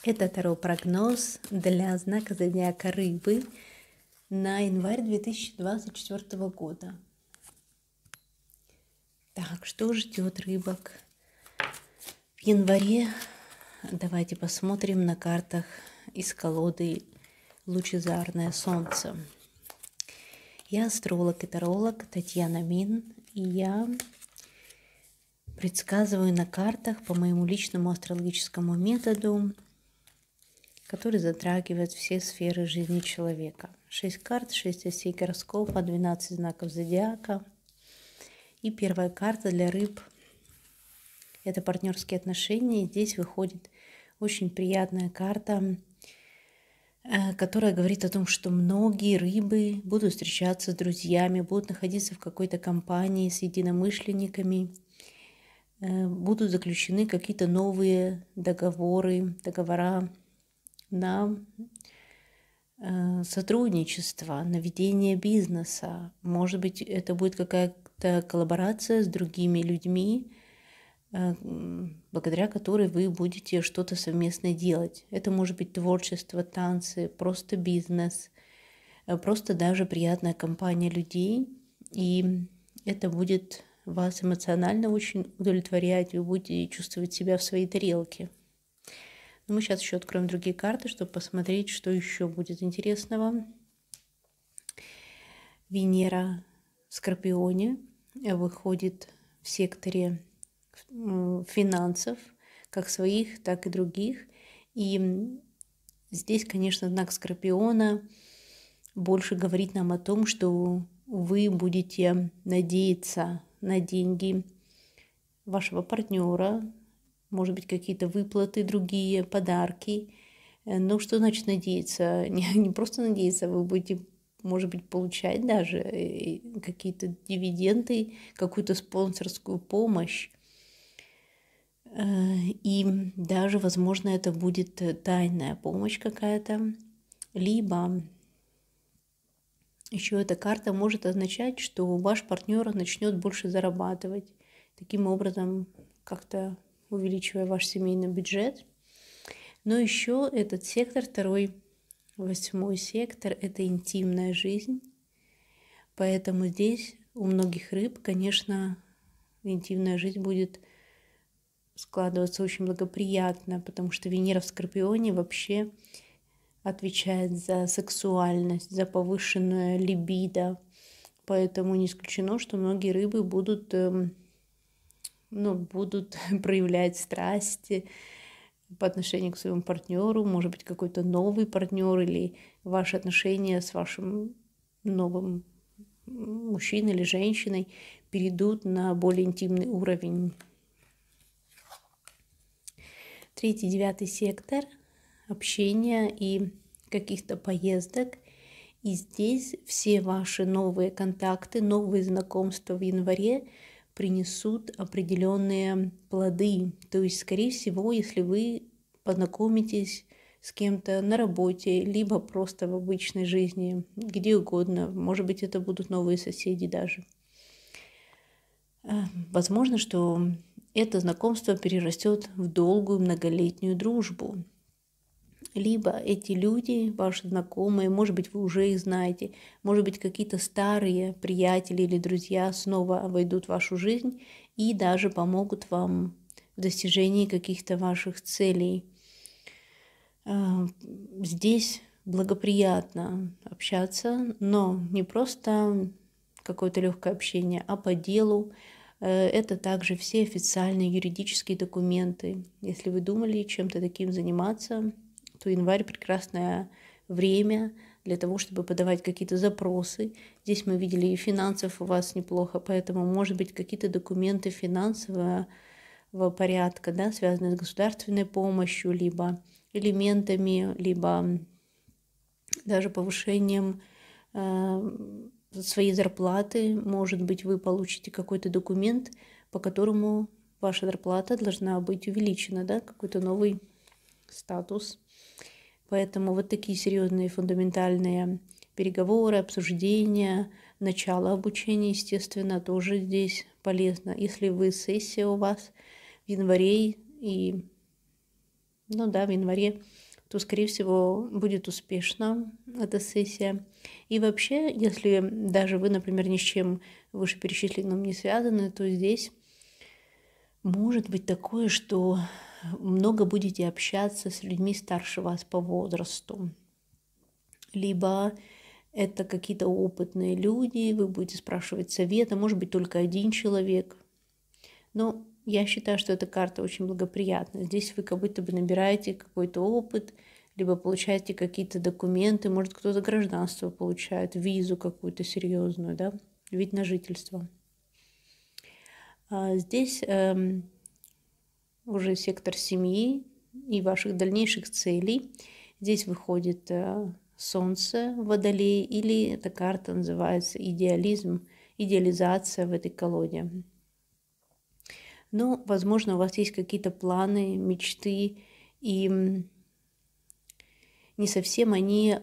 Это таро-прогноз для знака зодиака Рыбы на январь 2024 года. Так, что ждет рыбок в январе? Давайте посмотрим на картах из колоды «Лучезарное солнце». Я астролог и таролог Татьяна Мин, и я предсказываю на картах по моему личному астрологическому методу, который затрагивает все сферы жизни человека. 6 карт, 6 осей гороскопа, 12 знаков зодиака. И первая карта для рыб – это партнерские отношения. И здесь выходит очень приятная карта, которая говорит о том, что многие рыбы будут встречаться с друзьями, будут находиться в какой-то компании с единомышленниками, будут заключены какие-то новые договора на сотрудничество, на ведение бизнеса. Может быть, это будет какая-то коллаборация с другими людьми, благодаря которой вы будете что-то совместно делать. Это может быть творчество, танцы, просто бизнес, просто даже приятная компания людей. И это будет вас эмоционально очень удовлетворять, вы будете чувствовать себя в своей тарелке. Но мы сейчас еще откроем другие карты, чтобы посмотреть, что еще будет интересного. Венера в Скорпионе выходит в секторе финансов, как своих, так и других. И здесь, конечно, знак Скорпиона больше говорит нам о том, что вы будете надеяться на деньги вашего партнера, может быть, какие-то выплаты, другие подарки. Но что значит надеяться? Не просто надеяться, вы будете, может быть, получать даже какие-то дивиденды, какую-то спонсорскую помощь. И даже, возможно, это будет тайная помощь какая-то. Либо еще эта карта может означать, что ваш партнер начнет больше зарабатывать. Таким образом, как-то увеличивая ваш семейный бюджет. Но еще этот сектор, второй, 8-й сектор, это интимная жизнь. Поэтому здесь у многих рыб, конечно, интимная жизнь будет складываться очень благоприятно, потому что Венера в Скорпионе вообще отвечает за сексуальность, за повышенную либидо. Поэтому не исключено, что многие рыбы будут проявлять страсти по отношению к своему партнеру, может быть, какой-то новый партнер или ваши отношения с вашим новым мужчиной или женщиной перейдут на более интимный уровень. 3-й, 9-й сектор общения и каких-то поездок. И здесь все ваши новые контакты, новые знакомства в январе принесут определенные плоды. То есть, скорее всего, если вы познакомитесь с кем-то на работе, либо просто в обычной жизни, где угодно, может быть, это будут новые соседи даже. Возможно, что это знакомство перерастет в долгую многолетнюю дружбу. Либо эти люди, ваши знакомые, может быть, вы уже их знаете, может быть, какие-то старые приятели или друзья снова войдут в вашу жизнь и даже помогут вам в достижении каких-то ваших целей. Здесь благоприятно общаться, но не просто какое-то легкое общение, а по делу. Это также все официальные юридические документы. Если вы думали чем-то таким заниматься, то январь – прекрасное время для того, чтобы подавать какие-то запросы. Здесь мы видели и финансов у вас неплохо, поэтому, может быть, какие-то документы финансового порядка, да, связанные с государственной помощью, либо элементами, либо даже повышением своей зарплаты. Может быть, вы получите какой-то документ, по которому ваша зарплата должна быть увеличена, да, какой-то новый статус. Поэтому вот такие серьезные фундаментальные переговоры, обсуждения, начало обучения, естественно, тоже здесь полезно. Если сессия у вас в январе и ну да, в январе, то, скорее всего, будет успешна эта сессия. И вообще, если даже вы, например, ни с чем вышеперечисленным не связаны, то здесь может быть такое, что много будете общаться с людьми старше вас по возрасту. Либо это какие-то опытные люди, вы будете спрашивать совета, может быть, только один человек. Но я считаю, что эта карта очень благоприятная. Здесь вы как будто бы набираете какой-то опыт, либо получаете какие-то документы, может, кто-то гражданство получает, визу какую-то серьезную, да, вид на жительство. Здесь уже сектор семьи и ваших дальнейших целей. Здесь выходит Солнце в Водолее, или эта карта называется идеализм, идеализация в этой колоде. Но, возможно, у вас есть какие-то планы, мечты, и не совсем они,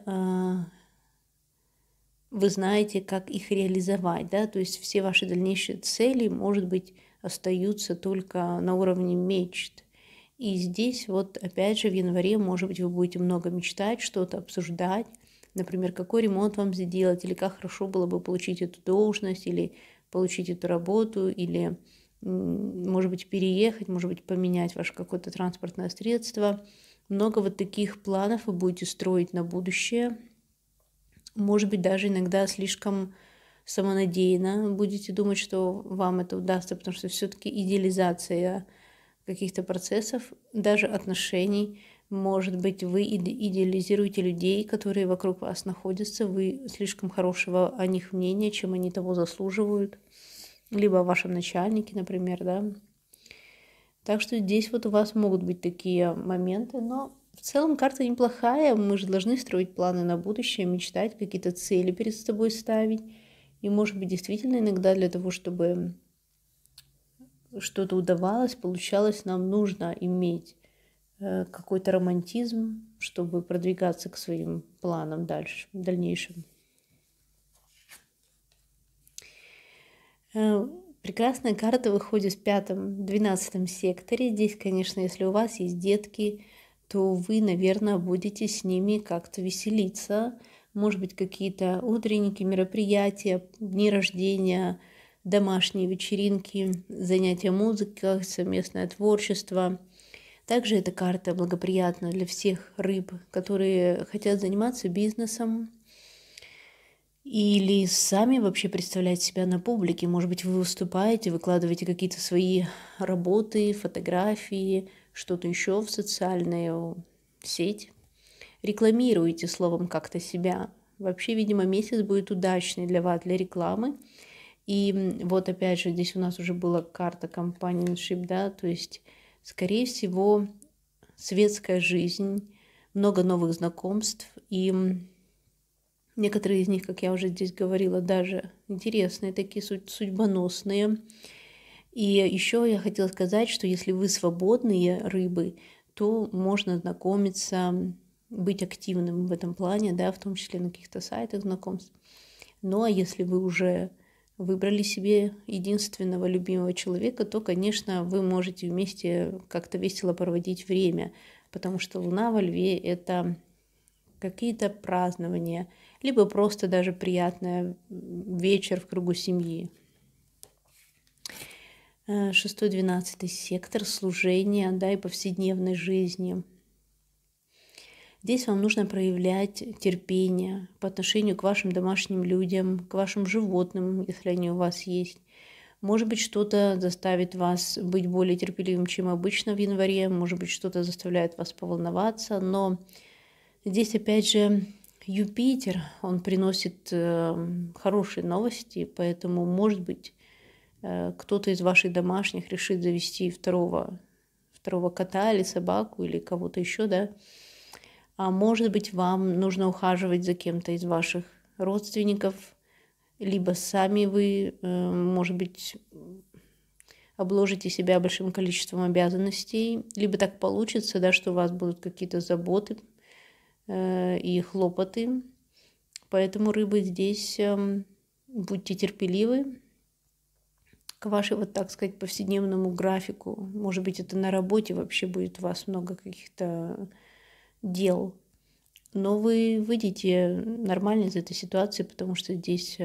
вы знаете, как их реализовать, да, то есть все ваши дальнейшие цели, может быть, остаются только на уровне мечт. И здесь вот опять же в январе, может быть, вы будете много мечтать, что-то обсуждать, например, какой ремонт вам сделать, или как хорошо было бы получить эту должность, или получить эту работу, или, может быть, переехать, может быть, поменять ваше какое-то транспортное средство. Много вот таких планов вы будете строить на будущее. Может быть, даже иногда слишком самонадеянно будете думать, что вам это удастся, потому что все-таки идеализация каких-то процессов, даже отношений, может быть, вы идеализируете людей, которые вокруг вас находятся, вы слишком хорошего о них мнения, чем они того заслуживают, либо о вашем начальнике, например, да. Так что здесь вот у вас могут быть такие моменты, но в целом карта неплохая, мы же должны строить планы на будущее, мечтать, какие-то цели перед собой ставить. И, может быть, действительно иногда для того, чтобы что-то удавалось, получалось, нам нужно иметь какой-то романтизм, чтобы продвигаться к своим планам дальше, в дальнейшем. Прекрасная карта выходит в 5-12 секторе. Здесь, конечно, если у вас есть детки, то вы, наверное, будете с ними как-то веселиться. Может быть, какие-то утренники, мероприятия, дни рождения, домашние вечеринки, занятия музыкой, совместное творчество. Также эта карта благоприятна для всех рыб, которые хотят заниматься бизнесом или сами вообще представлять себя на публике. Может быть, вы выступаете, выкладываете какие-то свои работы, фотографии, что-то еще в социальную сеть. Рекламируете, словом, как-то себя. Вообще, видимо, месяц будет удачный для вас, для рекламы. И вот опять же, здесь у нас уже была карта companionship, да, то есть, скорее всего, светская жизнь, много новых знакомств, и некоторые из них, как я уже здесь говорила, даже интересные, такие судьбоносные. И еще я хотела сказать, что если вы свободные рыбы, то можно знакомиться, быть активным в этом плане, да, в том числе на каких-то сайтах знакомств. Ну а если вы уже выбрали себе единственного любимого человека, то, конечно, вы можете вместе как-то весело проводить время, потому что Луна во Льве – это какие-то празднования, либо просто даже приятный вечер в кругу семьи. 6-12 сектор служения, да, и повседневной жизни. Здесь вам нужно проявлять терпение по отношению к вашим домашним людям, к вашим животным, если они у вас есть. Может быть, что-то заставит вас быть более терпеливым, чем обычно в январе, может быть, что-то заставляет вас поволноваться, но здесь, опять же, Юпитер, он приносит хорошие новости, поэтому, может быть, кто-то из ваших домашних решит завести второго кота или собаку или кого-то еще, да. А может быть, вам нужно ухаживать за кем-то из ваших родственников, либо сами вы, может быть, обложите себя большим количеством обязанностей, либо так получится, да, что у вас будут какие-то заботы и хлопоты. Поэтому, рыбы, здесь будьте терпеливы. к вашей, вот так сказать, повседневному графику. Может быть, это на работе вообще будет у вас много каких-то дел. Но вы выйдете нормально из этой ситуации, потому что здесь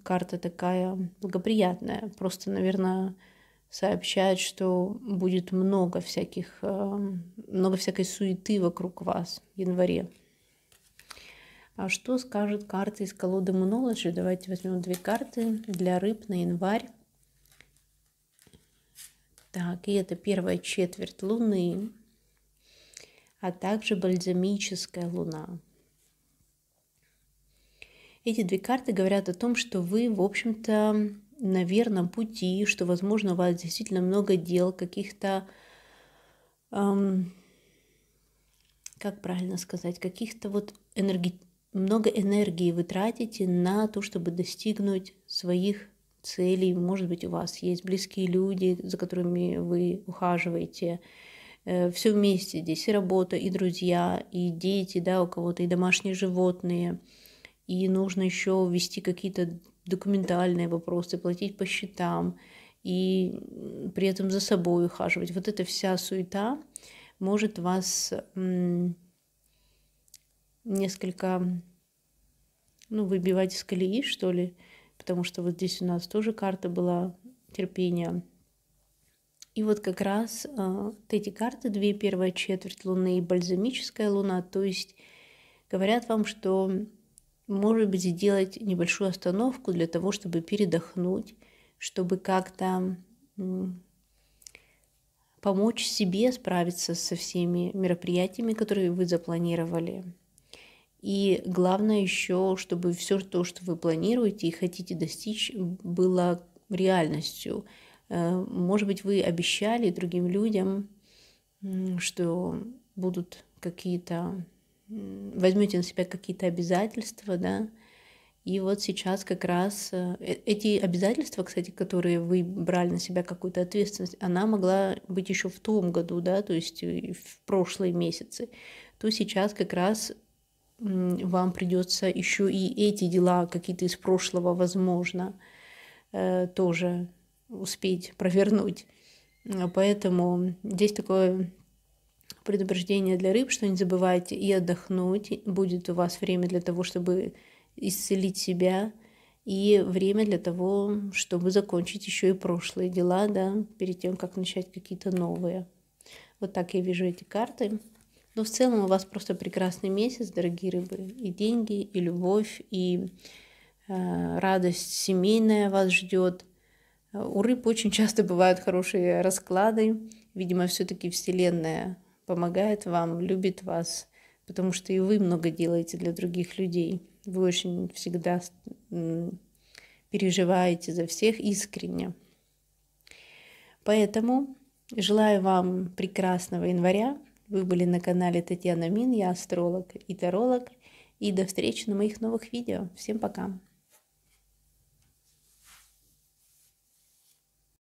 карта такая благоприятная. Просто, наверное, сообщает, что будет много всякой суеты вокруг вас в январе. А что скажет карта из колоды Moonology? Давайте возьмем 2 карты для рыб на январь. Так, и это первая четверть Луны, а также бальзамическая Луна. Эти 2 карты говорят о том, что вы, в общем-то, на верном пути, что, возможно, у вас действительно много дел, каких-то, как правильно сказать, каких-то вот много энергии вы тратите на то, чтобы достигнуть своих целей. Может быть, у вас есть близкие люди, за которыми вы ухаживаете. Все вместе здесь и работа, и друзья, и дети, да, у кого-то и домашние животные. И нужно еще вести какие-то документальные вопросы, платить по счетам и при этом за собой ухаживать. Вот эта вся суета может вас несколько, выбивать из колеи, что ли, потому что вот здесь у нас тоже карта была терпения. И вот как раз вот эти карты, 2, первая четверть Луны и бальзамическая Луна, то есть говорят вам, что, может быть, сделать небольшую остановку для того, чтобы передохнуть, чтобы как-то помочь себе справиться со всеми мероприятиями, которые вы запланировали. И главное еще, чтобы все то, что вы планируете и хотите достичь, было реальностью. Может быть, вы обещали другим людям, что будут какие-то, возьмете на себя какие-то обязательства, да, и вот сейчас как раз эти обязательства, кстати, которые вы брали на себя какую-то ответственность, она могла быть еще в том году, да, то есть в прошлые месяцы, то сейчас как раз вам придется еще и эти дела какие-то из прошлого, возможно, тоже успеть провернуть. Поэтому здесь такое предупреждение для рыб, что не забывайте и отдохнуть. Будет у вас время для того, чтобы исцелить себя, и время для того, чтобы закончить еще и прошлые дела, да, перед тем, как начать какие-то новые. Вот так я вижу эти карты. Но в целом у вас просто прекрасный месяц, дорогие рыбы. И деньги, и любовь, и радость семейная вас ждет. У рыб очень часто бывают хорошие расклады. Видимо, все-таки Вселенная помогает вам, любит вас, потому что и вы много делаете для других людей. Вы очень всегда переживаете за всех искренне. Поэтому желаю вам прекрасного января. Вы были на канале Татьяна Мин, я астролог и таролог. И до встречи на моих новых видео. Всем пока!